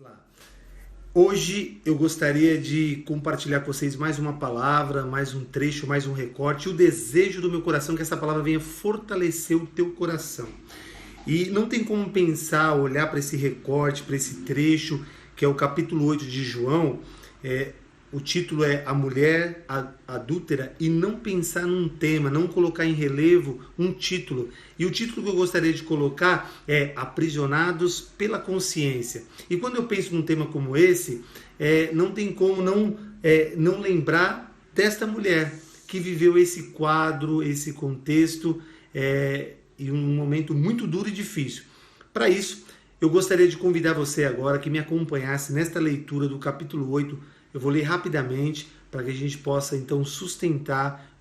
Lá. Hoje eu gostaria de compartilhar com vocês mais uma palavra, mais um trecho, mais um recorte. O desejo do meu coração é que essa palavra venha fortalecer o teu coração. E não tem como pensar, olhar para esse recorte, para esse trecho, que é o capítulo 8 de João. O título é A Mulher Adúltera, e não pensar num tema, não colocar em relevo um título. E o título que eu gostaria de colocar é Aprisionados pela Consciência. E quando eu penso num tema como esse, não tem como não lembrar desta mulher que viveu esse quadro, esse contexto, em um momento muito duro e difícil. Para isso, eu gostaria de convidar você agora que me acompanhasse nesta leitura do capítulo 8. Eu vou ler rapidamente para que a gente possa então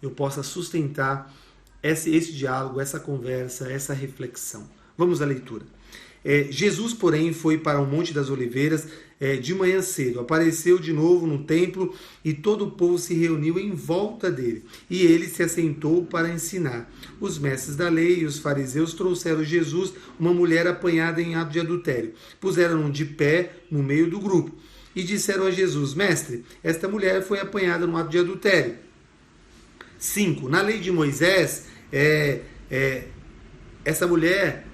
eu possa sustentar esse diálogo, essa conversa, essa reflexão. Vamos à leitura. Jesus, porém, foi para o Monte das Oliveiras de manhã cedo. Apareceu de novo no templo e todo o povo se reuniu em volta dele. E ele se assentou para ensinar. Os mestres da lei e os fariseus trouxeram Jesus uma mulher apanhada em ato de adultério. Puseram-no de pé no meio do grupo. E disseram a Jesus: Mestre, esta mulher foi apanhada no ato de adultério. 5. Na lei de Moisés, essa mulher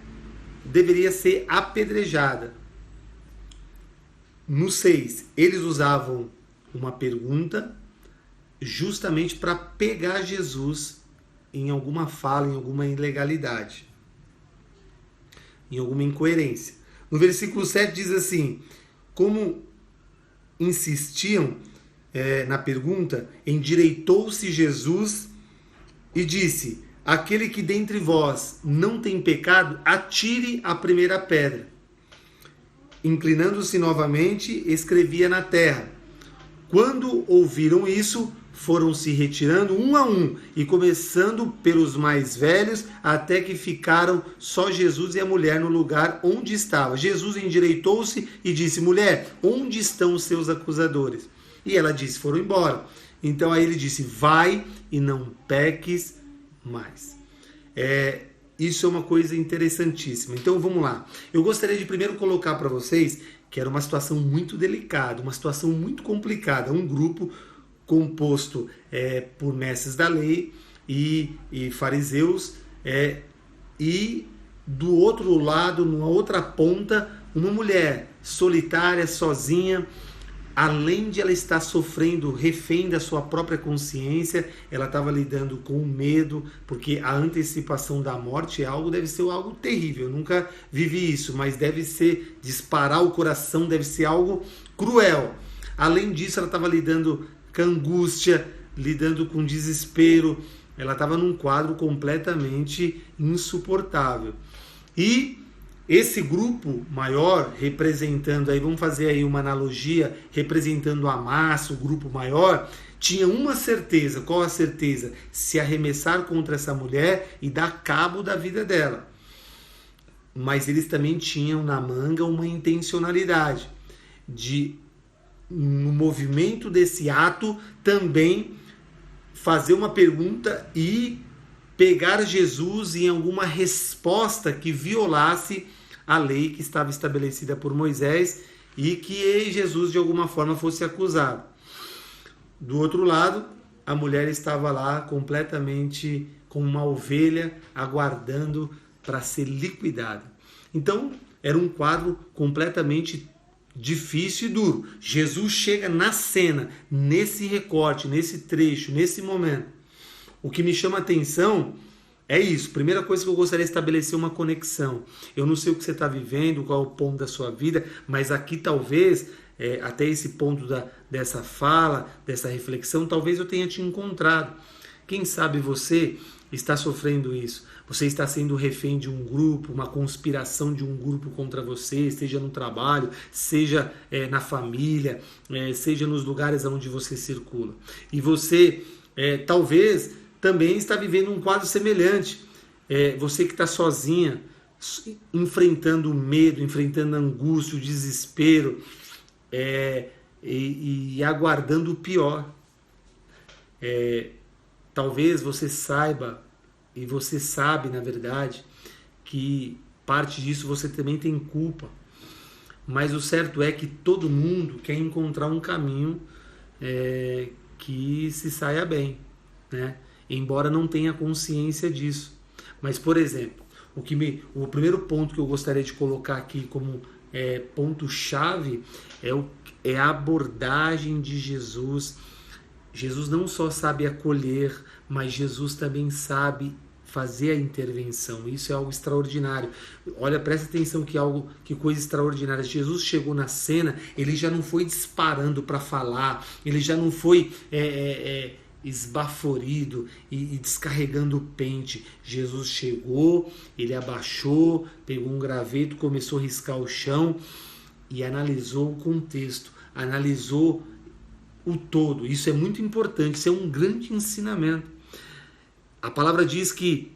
deveria ser apedrejada. No 6, eles usavam uma pergunta justamente para pegar Jesus em alguma fala, em alguma ilegalidade, em alguma incoerência. No versículo 7 diz assim: como insistiam na pergunta, endireitou-se Jesus e disse: aquele que dentre vós não tem pecado, atire a primeira pedra. Inclinando-se novamente, escrevia na terra. Quando ouviram isso, foram se retirando um a um, e começando pelos mais velhos, até que ficaram só Jesus e a mulher no lugar onde estava. Jesus endireitou-se e disse: mulher, onde estão os seus acusadores? E ela disse: foram embora. Então aí ele disse: vai e não peques mais. Isso é uma coisa interessantíssima. Então vamos lá. Eu gostaria de primeiro colocar para vocês que era uma situação muito delicada, uma situação muito complicada. Um grupo composto por mestres da lei e fariseus, e do outro lado, numa outra ponta, uma mulher solitária, sozinha. Além de ela estar sofrendo, refém da sua própria consciência, ela estava lidando com o medo, porque a antecipação da morte deve ser algo terrível. Eu nunca vivi isso, mas deve ser disparar o coração, deve ser algo cruel. Além disso, ela estava lidando com angústia, lidando com desespero. Ela estava num quadro completamente insuportável. E esse grupo maior, representando, aí vamos fazer aí uma analogia, representando a massa, o grupo maior, tinha uma certeza. Qual a certeza? Se arremessar contra essa mulher e dar cabo da vida dela. Mas eles também tinham na manga uma intencionalidade de, no movimento desse ato, também fazer uma pergunta e pegar Jesus em alguma resposta que violasse a lei que estava estabelecida por Moisés e que Jesus de alguma forma fosse acusado. Do outro lado, a mulher estava lá completamente como uma ovelha aguardando para ser liquidada. Então, era um quadro completamente difícil e duro. Jesus chega na cena, nesse recorte, nesse trecho, nesse momento. O que me chama a atenção é isso. Primeira coisa que eu gostaria de estabelecer uma conexão. Eu não sei o que você está vivendo, qual é o ponto da sua vida, mas aqui talvez, até esse ponto dessa fala, dessa reflexão, talvez eu tenha te encontrado. Quem sabe você está sofrendo isso. Você está sendo refém de um grupo, uma conspiração de um grupo contra você, seja no trabalho, seja na família, seja nos lugares onde você circula. E você talvez também está vivendo um quadro semelhante. Você que está sozinha, enfrentando o medo, enfrentando a angústia, o desespero, e aguardando o pior. Talvez você saiba, e você sabe, na verdade, que parte disso você também tem culpa. Mas o certo é que todo mundo quer encontrar um caminho que se saia bem, né? Embora não tenha consciência disso. Mas, por exemplo, o primeiro ponto que eu gostaria de colocar aqui como ponto-chave é a abordagem de Jesus. Jesus não só sabe acolher, mas Jesus também sabe fazer a intervenção. Isso é algo extraordinário. Olha, presta atenção que coisa extraordinária. Jesus chegou na cena, ele já não foi disparando para falar, ele já não foi esbaforido e descarregando o pente. Jesus chegou, ele abaixou, pegou um graveto, começou a riscar o chão e analisou o contexto, analisou o todo. Isso é muito importante, isso é um grande ensinamento. A palavra diz que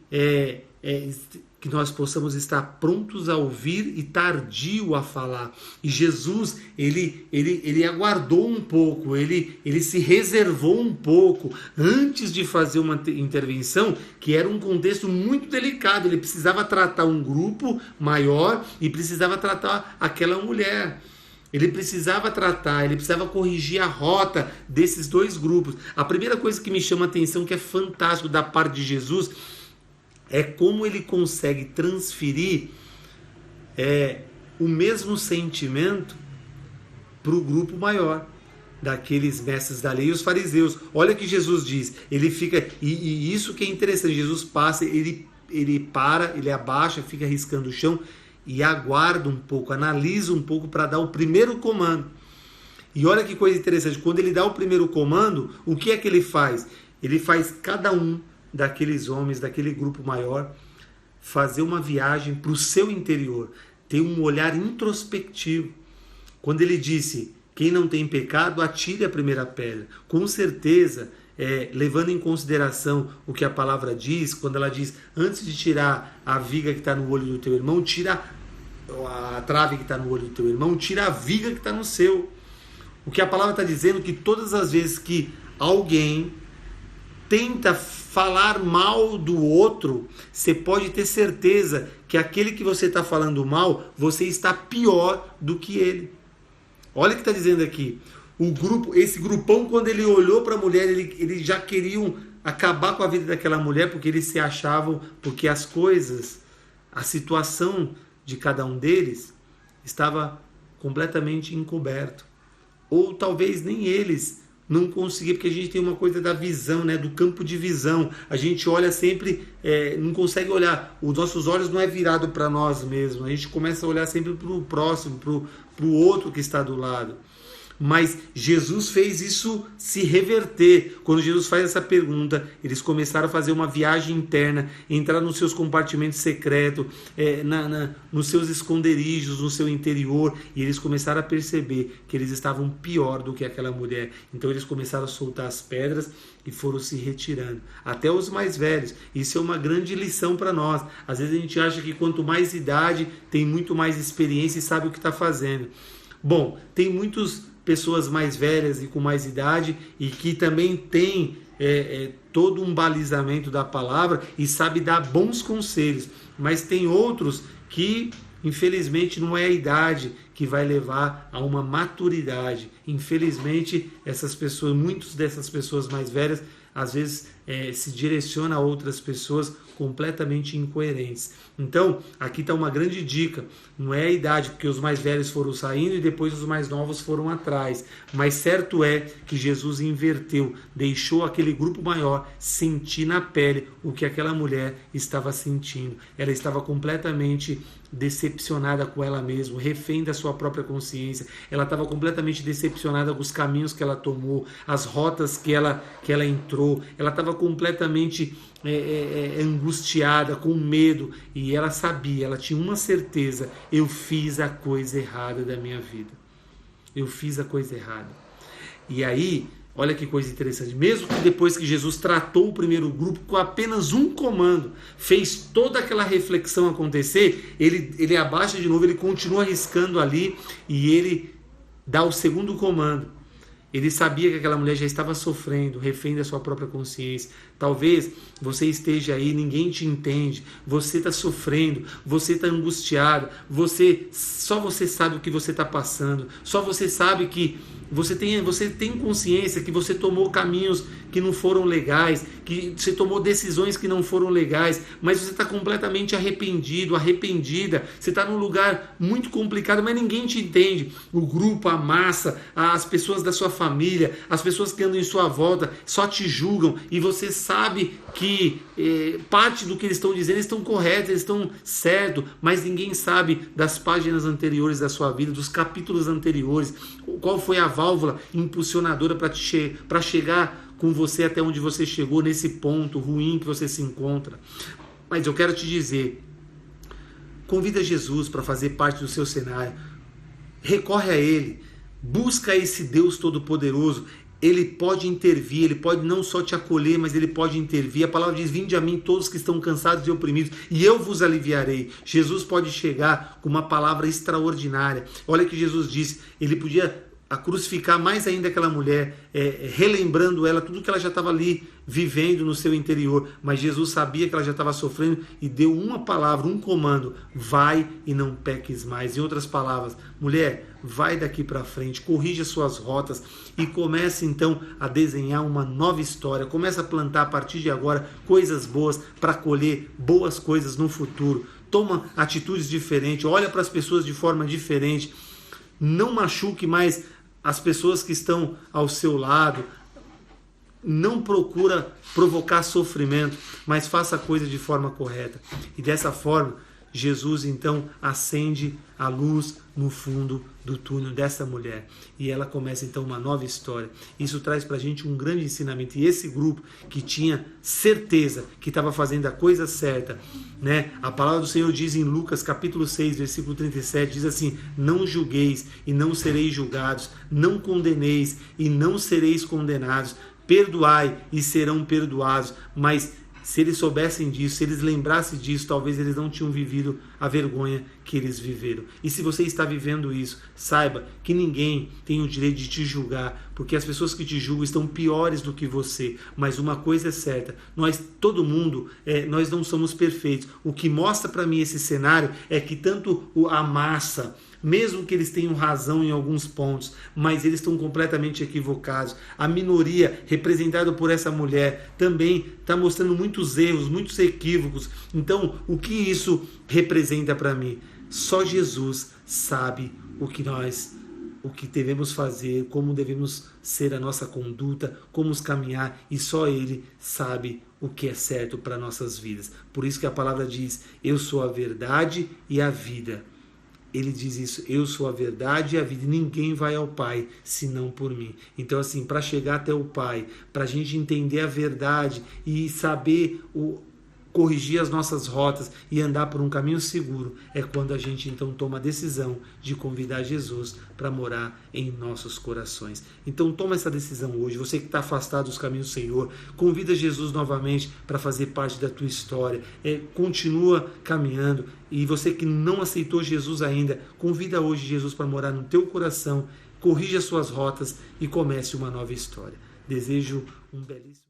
nós possamos estar prontos a ouvir e tardio a falar. E Jesus, ele aguardou um pouco, ele se reservou um pouco antes de fazer uma intervenção, que era um contexto muito delicado. Ele precisava tratar um grupo maior e precisava tratar aquela mulher. Ele precisava tratar, ele precisava corrigir a rota desses dois grupos. A primeira coisa que me chama a atenção, que é fantástico da parte de Jesus, é como ele consegue transferir o mesmo sentimento para o grupo maior, daqueles mestres da lei e os fariseus. Olha o que Jesus diz, ele fica, e isso que é interessante, Jesus passa, ele para, ele abaixa, fica riscando o chão, e aguarda um pouco, analisa um pouco para dar o primeiro comando. E olha que coisa interessante, quando ele dá o primeiro comando, o que é que ele faz? Ele faz cada um daqueles homens, daquele grupo maior, fazer uma viagem para o seu interior, ter um olhar introspectivo. Quando ele disse, quem não tem pecado, atire a primeira pedra. Com certeza, levando em consideração o que a palavra diz, quando ela diz, antes de tirar a viga que está no olho do teu irmão, tira a trave que está no olho do teu irmão, tira a viga que está no seu. O que a palavra está dizendo é que todas as vezes que alguém tenta falar mal do outro, você pode ter certeza que aquele que você está falando mal, você está pior do que ele. Olha o que está dizendo aqui. Esse grupão, quando ele olhou para a mulher, eles já queriam acabar com a vida daquela mulher, porque eles se achavam, porque as coisas, a situação de cada um deles estava completamente encoberto. Ou talvez nem eles não conseguiam, porque a gente tem uma coisa da visão, né, do campo de visão. A gente olha sempre, não consegue olhar, os nossos olhos não é virado para nós mesmos, a gente começa a olhar sempre para o próximo, para o outro que está do lado. Mas Jesus fez isso se reverter. Quando Jesus faz essa pergunta, eles começaram a fazer uma viagem interna, entrar nos seus compartimentos secretos, nos seus esconderijos, no seu interior, e eles começaram a perceber que eles estavam pior do que aquela mulher. Então eles começaram a soltar as pedras e foram se retirando. Até os mais velhos. Isso é uma grande lição para nós. Às vezes a gente acha que quanto mais idade, tem muito mais experiência e sabe o que está fazendo. Bom, tem muitas pessoas mais velhas e com mais idade e que também tem todo um balizamento da palavra e sabe dar bons conselhos, mas tem outros que infelizmente não é a idade que vai levar a uma maturidade. Infelizmente muitas dessas pessoas mais velhas às vezes se direciona a outras pessoas completamente incoerentes. Então, aqui está uma grande dica. Não é a idade, porque os mais velhos foram saindo e depois os mais novos foram atrás. Mas certo é que Jesus inverteu, deixou aquele grupo maior sentir na pele o que aquela mulher estava sentindo. Ela estava completamente decepcionada com ela mesma, refém da sua própria consciência. Ela estava completamente decepcionada com os caminhos que ela tomou, as rotas que ela entrou. Ela estava completamente angustiada, com medo, e ela sabia, ela tinha uma certeza: eu fiz a coisa errada da minha vida. Eu fiz a coisa errada. E aí, olha que coisa interessante, mesmo que depois que Jesus tratou o primeiro grupo com apenas um comando, fez toda aquela reflexão acontecer, ele abaixa de novo, ele continua arriscando ali e ele dá o segundo comando. Ele sabia que aquela mulher já estava sofrendo, refém da sua própria consciência, Talvez você esteja aí, ninguém te entende, você está sofrendo, você está angustiado, só você sabe o que você está passando, só você sabe que você tem consciência que você tomou caminhos que não foram legais, que você tomou decisões que não foram legais, mas você está completamente arrependido, arrependida, você está num lugar muito complicado, mas ninguém te entende. O grupo, a massa, as pessoas da sua família, as pessoas que andam em sua volta só te julgam e você sabe que parte do que eles estão dizendo, eles estão corretos, eles estão certos, mas ninguém sabe das páginas anteriores da sua vida, dos capítulos anteriores, qual foi a válvula impulsionadora para chegar com você até onde você chegou, nesse ponto ruim que você se encontra. Mas eu quero te dizer, convida Jesus para fazer parte do seu cenário, recorre a Ele, busca esse Deus Todo-Poderoso. Ele pode intervir, Ele pode não só te acolher, mas Ele pode intervir. A palavra diz: vinde a mim todos que estão cansados e oprimidos, e eu vos aliviarei. Jesus pode chegar com uma palavra extraordinária. Olha que Jesus disse, Ele podia crucificar mais ainda aquela mulher, relembrando ela tudo que ela já estava ali vivendo no seu interior, mas Jesus sabia que ela já estava sofrendo e deu uma palavra, um comando: vai e não peques mais. Em outras palavras, mulher, vai daqui para frente, corrija suas rotas e comece então a desenhar uma nova história, comece a plantar a partir de agora coisas boas para colher boas coisas no futuro. Toma atitudes diferentes, olha para as pessoas de forma diferente, não machuque mais as pessoas que estão ao seu lado, não procura provocar sofrimento, mas faça a coisa de forma correta. E dessa forma, Jesus então acende a luz no fundo do túnel dessa mulher e ela começa então uma nova história. Isso traz pra gente um grande ensinamento, e esse grupo que tinha certeza que estava fazendo a coisa certa, né? A palavra do Senhor diz em Lucas capítulo 6, versículo 37, diz assim: não julgueis e não sereis julgados, não condeneis e não sereis condenados, perdoai e serão perdoados. Mas se eles soubessem disso, se eles lembrassem disso, talvez eles não tinham vivido a vergonha que eles viveram. E se você está vivendo isso, saiba que ninguém tem o direito de te julgar, porque as pessoas que te julgam estão piores do que você. Mas uma coisa é certa, todo mundo, nós não somos perfeitos. O que mostra para mim esse cenário é que tanto a massa, mesmo que eles tenham razão em alguns pontos, mas eles estão completamente equivocados. A minoria, representada por essa mulher, também está mostrando muitos erros, muitos equívocos. Então, o que isso representa para mim? Só Jesus sabe o que devemos fazer, como devemos ser a nossa conduta, como caminhar, e só Ele sabe o que é certo para nossas vidas. Por isso que a palavra diz: eu sou a verdade e a vida. Ele diz isso: eu sou a verdade e a vida, ninguém vai ao Pai senão por mim. Então, assim, para chegar até o Pai, para a gente entender a verdade e saber corrigir as nossas rotas e andar por um caminho seguro, é quando a gente então toma a decisão de convidar Jesus para morar em nossos corações. Então toma essa decisão hoje. Você que está afastado dos caminhos do Senhor, convida Jesus novamente para fazer parte da tua história. Continua caminhando. E você que não aceitou Jesus ainda, convida hoje Jesus para morar no teu coração, corrija suas rotas e comece uma nova história. Desejo um belíssimo